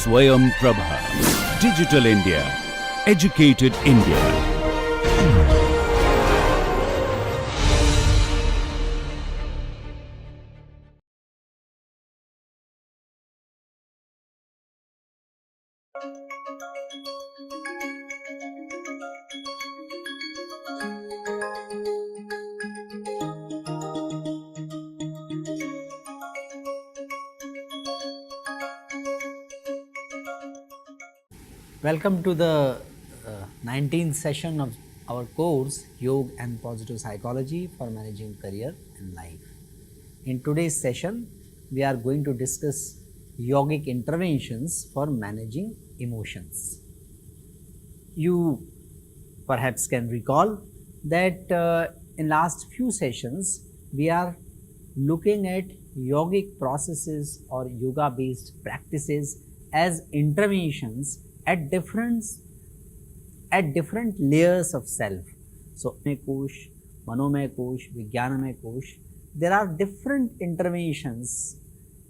Swayam Prabha. Digital India. Educated India. Welcome to the 19th session of our course Yoga and Positive Psychology for Managing Career and Life. In today's session, we are going to discuss yogic interventions for managing emotions. You perhaps can recall that in last few sessions, we are looking at yogic processes or yoga based practices as interventions at different layers of self. So, Kosh, Manomay Kosh, Vijnanamay Kosh, there are different interventions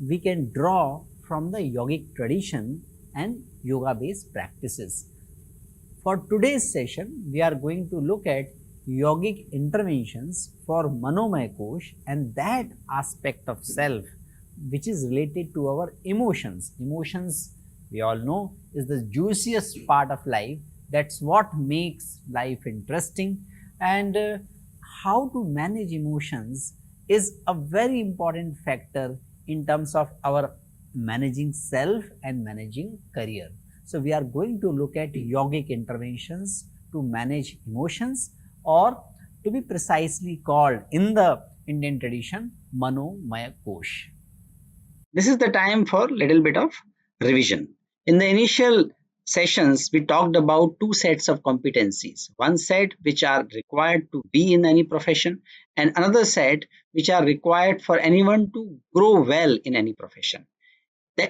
we can draw from the yogic tradition and yoga based practices. For today's session, we are going to look at yogic interventions for Manomay Kosh and that aspect of self which is related to our emotions. Emotions, we all know, is the juiciest part of life. That's what makes life interesting, and how to manage emotions is a very important factor in terms of our managing self and managing career. So, we are going to look at yogic interventions to manage emotions, or to be precisely called in the Indian tradition, Manomaya Kosh. This is the time for little bit of revision. In the initial sessions, we talked about two sets of competencies. One set which are required to be in any profession, and another set which are required for anyone to grow well in any profession.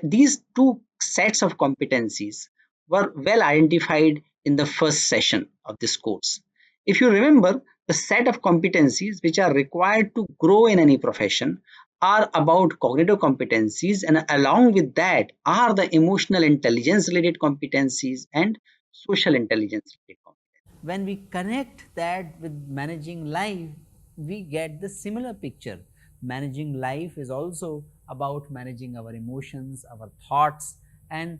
These two sets of competencies were well identified in the first session of this course. If you remember, the set of competencies which are required to grow in any profession are about cognitive competencies, and along with that are the emotional intelligence related competencies and social intelligence related competencies. When we connect that with managing life, we get the similar picture. Managing life is also about managing our emotions, our thoughts, and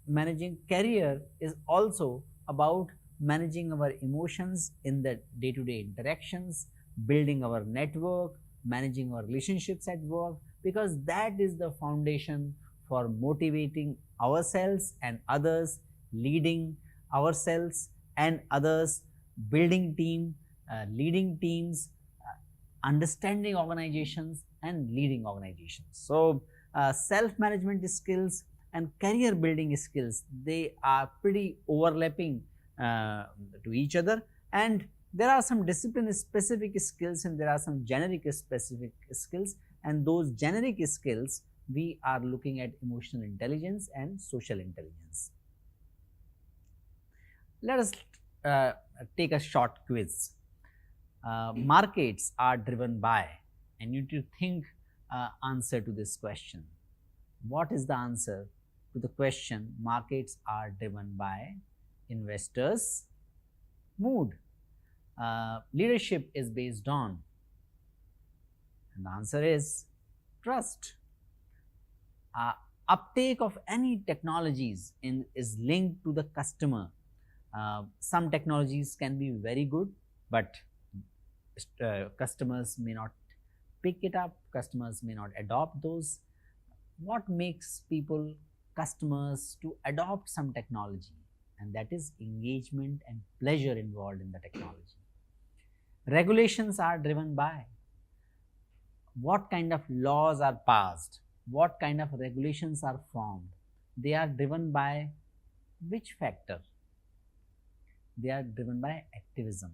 managing career is also about managing our emotions in the day-to-day interactions, building our network, managing our relationships at work, because that is the foundation for motivating ourselves and others, leading ourselves and others, building leading teams, understanding organizations and leading organizations. So, self-management skills and career building skills, they are pretty overlapping to each other, and there are some discipline specific skills and there are some generic specific skills, and those generic skills we are looking at emotional intelligence and social intelligence. Let us take a short quiz. Markets are driven by, and you need to think answer to this question. What is the answer to the question markets are driven by? Investors' mood. Leadership is based on, and the answer is trust. Uptake of any technologies is linked to the customer. Some technologies can be very good, but customers may not pick it up, customers may not adopt those. What makes people, customers, to adopt some technology? And that is engagement and pleasure involved in the technology. Regulations are driven by what kind of laws are passed, what kind of regulations are formed. They are driven by which factor? They are driven by activism.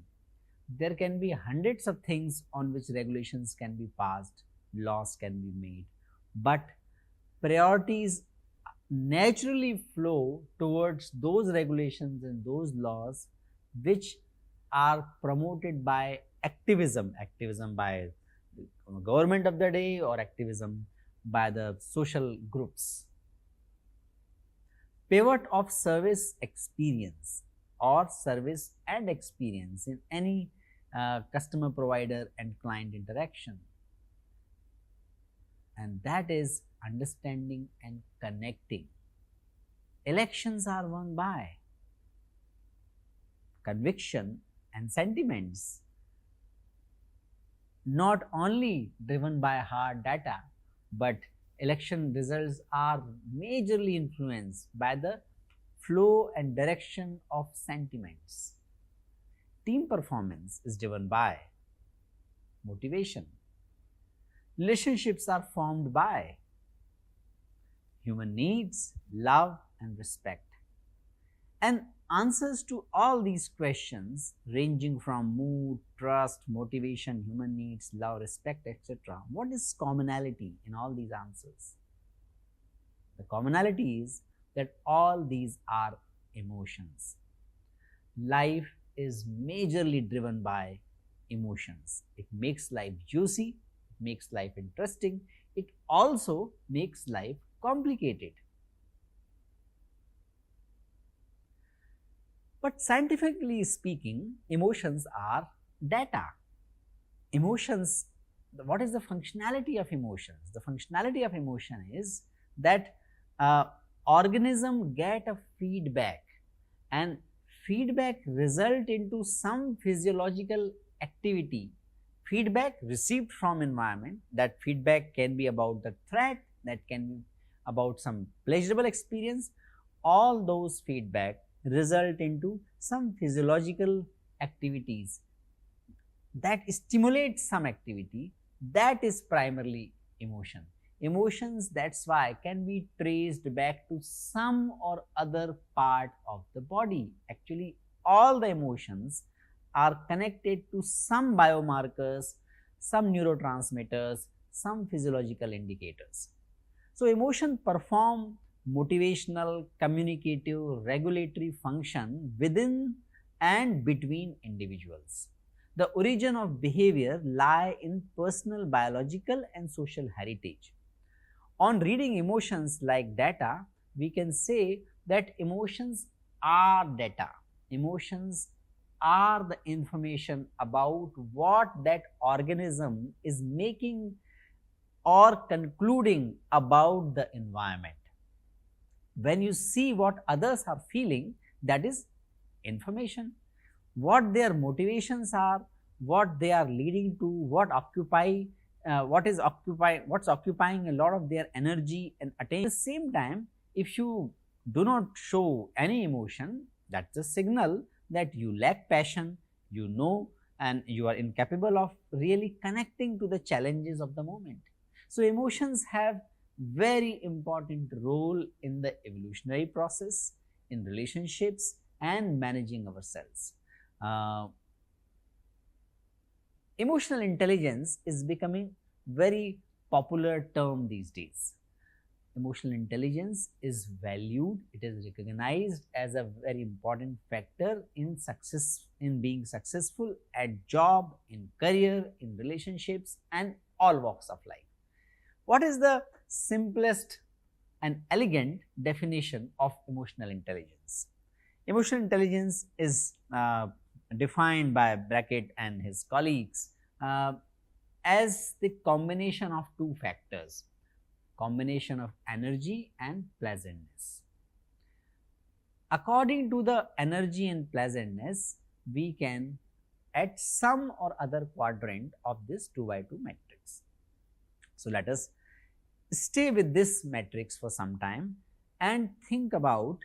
There can be hundreds of things on which regulations can be passed, laws can be made, but priorities naturally flow towards those regulations and those laws which are promoted by activism by the government of the day or activism by the social groups. pivot of service experience or service and experience in any customer provider and client interaction, and that is understanding and connecting. Elections are won by conviction and sentiments, not only driven by hard data, but election results are majorly influenced by the flow and direction of sentiments. Team performance is driven by motivation. Relationships are formed by human needs, love, and respect. And answers to all these questions, ranging from mood, trust, motivation, human needs, love, respect, etc. What is commonality in all these answers? The commonality is that all these are emotions. Life is majorly driven by emotions. It makes life juicy, it makes life interesting, it also makes life complicated. But scientifically speaking, emotions are data. Emotions, what is the functionality of emotions? The functionality of emotion is that organism get a feedback, and feedback result into some physiological activity. Feedback received from environment, that feedback can be about the threat, that can be about some pleasurable experience. All those feedback result into some physiological activities that stimulate some activity, that is primarily emotion. Emotions, that's why, can be traced back to some or other part of the body. Actually, all the emotions are connected to some biomarkers, some neurotransmitters, some physiological indicators. So emotion perform motivational, communicative, regulatory function within and between individuals. The origin of behavior lie in personal, biological and social heritage. On reading emotions like data, we can say that emotions are data. Emotions are the information about what that organism is making or concluding about the environment. When you see what others are feeling, that is information. What their motivations are, what they are leading to, what's occupying a lot of their energy and attention. At the same time, if you do not show any emotion, that's a signal that you lack passion, and you are incapable of really connecting to the challenges of the moment. So emotions have very important role in the evolutionary process, in relationships and managing ourselves. Emotional intelligence is becoming very popular term these days. Emotional intelligence is valued, it is recognized as a very important factor in being successful at job, in career, in relationships and all walks of life. What is the simplest and elegant definition of emotional intelligence? Emotional intelligence is defined by Brackett and his colleagues as the combination of two factors, combination of energy and pleasantness. According to the energy and pleasantness, we can add some or other quadrant of this 2x2 matrix. So let us stay with this matrix for some time and think about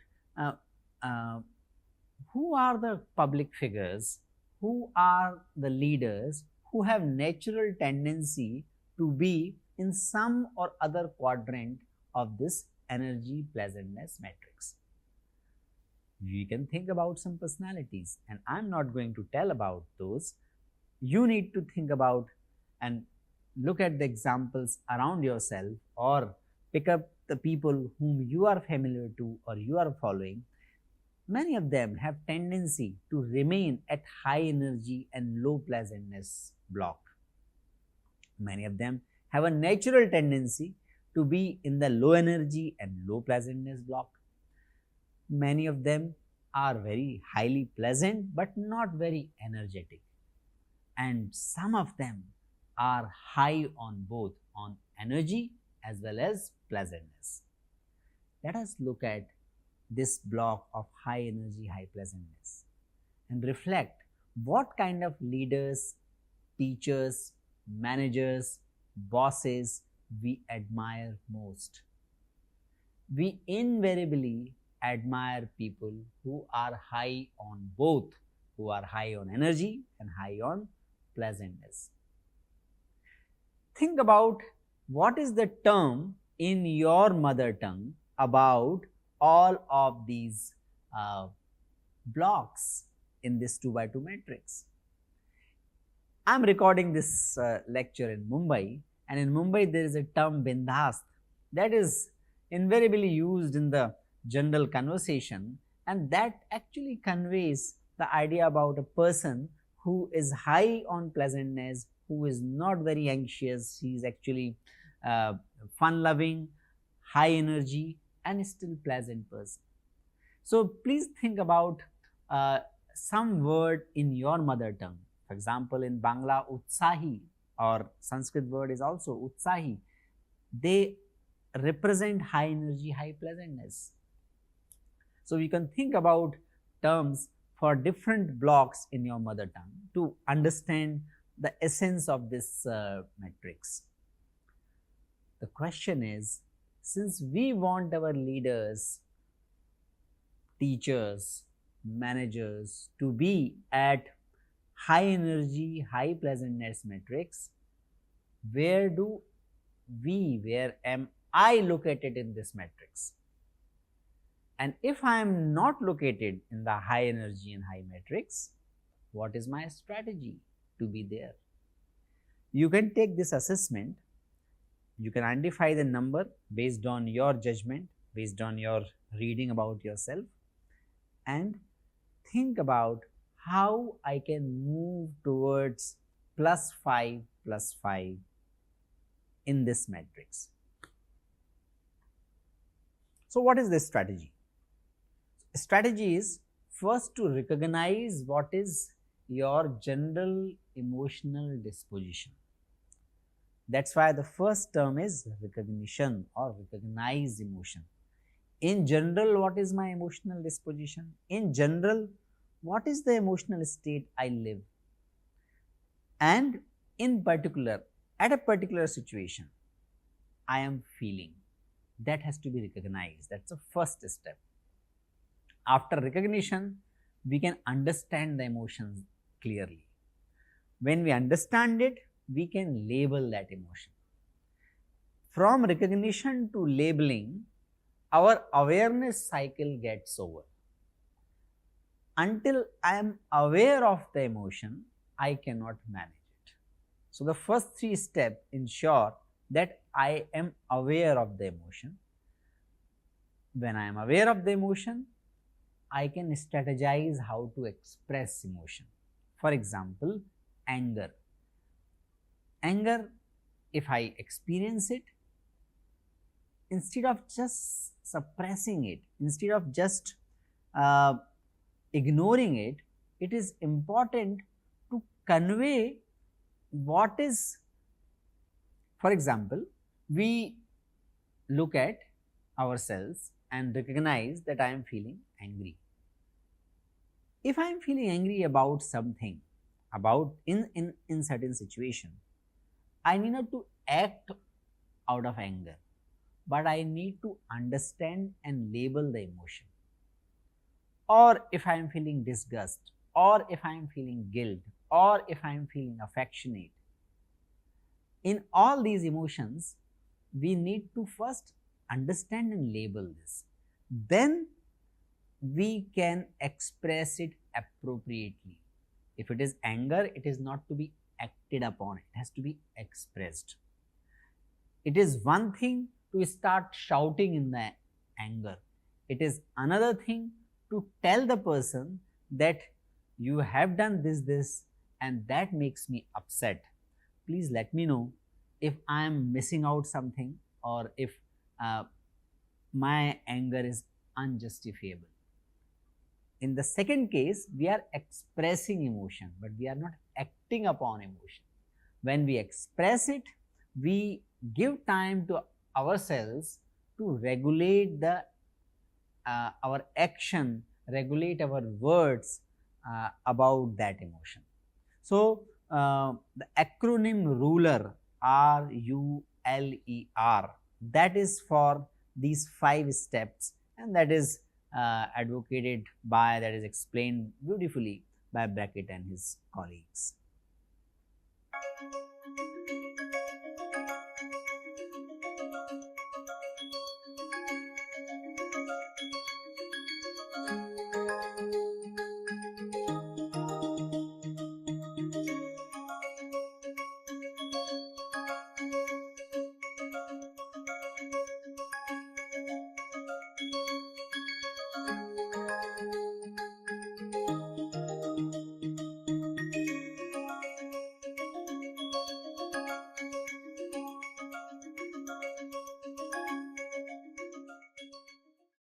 who are the public figures, who are the leaders who have natural tendency to be in some or other quadrant of this energy pleasantness matrix. We can think about some personalities, and I'm not going to tell about those. You need to think about and look at the examples around yourself, or pick up the people whom you are familiar to or you are following. Many of them have tendency to remain at high energy and low pleasantness block. Many of them have a natural tendency to be in the low energy and low pleasantness block. Many of them are very highly pleasant but not very energetic, and some of them are high on both on energy as well as pleasantness. Let us look at this block of high energy, high pleasantness and reflect what kind of leaders, teachers, managers, bosses we admire most. We invariably admire people who are high on both, who are high on energy and high on pleasantness. Think about what is the term in your mother tongue about all of these blocks in this 2 by 2 matrix. I am recording this lecture in Mumbai, and in Mumbai there is a term bindhast that is invariably used in the general conversation, and that actually conveys the idea about a person who is high on pleasantness, who is not very anxious, he is actually fun loving, high energy and still pleasant person. So please think about some word in your mother tongue. For example, in Bangla, utsahi, or Sanskrit word is also utsahi. They represent high energy, high pleasantness. So you can think about terms for different blocks in your mother tongue to understand the essence of this matrix. The question is, since we want our leaders, teachers, managers to be at high energy, high pleasantness matrix, where am I located in this matrix? And if I am not located in the high energy and high matrix, what is my strategy to be there? You can take this assessment, you can identify the number based on your judgment, based on your reading about yourself, and think about how I can move towards +5 +5 in this matrix. So what is this strategy? Strategy is first to recognize what is your general emotional disposition. That's why the first term is recognition or recognize emotion. In general, what is my emotional disposition? In general, what is the emotional state I live? And in particular, at a particular situation, I am feeling. That has to be recognized. That's the first step. After recognition, we can understand the emotions clearly. When we understand it, we can label that emotion. From recognition to labeling, our awareness cycle gets over. Until I am aware of the emotion, I cannot manage it. So the first 3 steps ensure that I am aware of the emotion. When I am aware of the emotion, I can strategize how to express emotion. For example, anger. Anger, if I experience it, instead of just suppressing it, instead of just ignoring it, it is important to convey what is. For example, we look at ourselves and recognize that I am feeling angry. If I am feeling angry about something, about in certain situation, I need not to act out of anger, but I need to understand and label the emotion. Or if I am feeling disgust, or if I am feeling guilt, or if I am feeling affectionate, in all these emotions, we need to first understand and label this. Then we can express it appropriately. If it is anger, it is not to be acted upon, it has to be expressed. It is one thing to start shouting in the anger. It is another thing to tell the person that you have done this and that makes me upset. Please let me know if I am missing out something or if my anger is unjustifiable. in the second case, we are expressing emotion, but we are not acting upon emotion. When we express it, we give time to ourselves to regulate the our action, regulate our words about that emotion. So, the acronym RULER, RULER, that is for these 5 steps, and that is advocated by, that is explained beautifully by Brackett and his colleagues.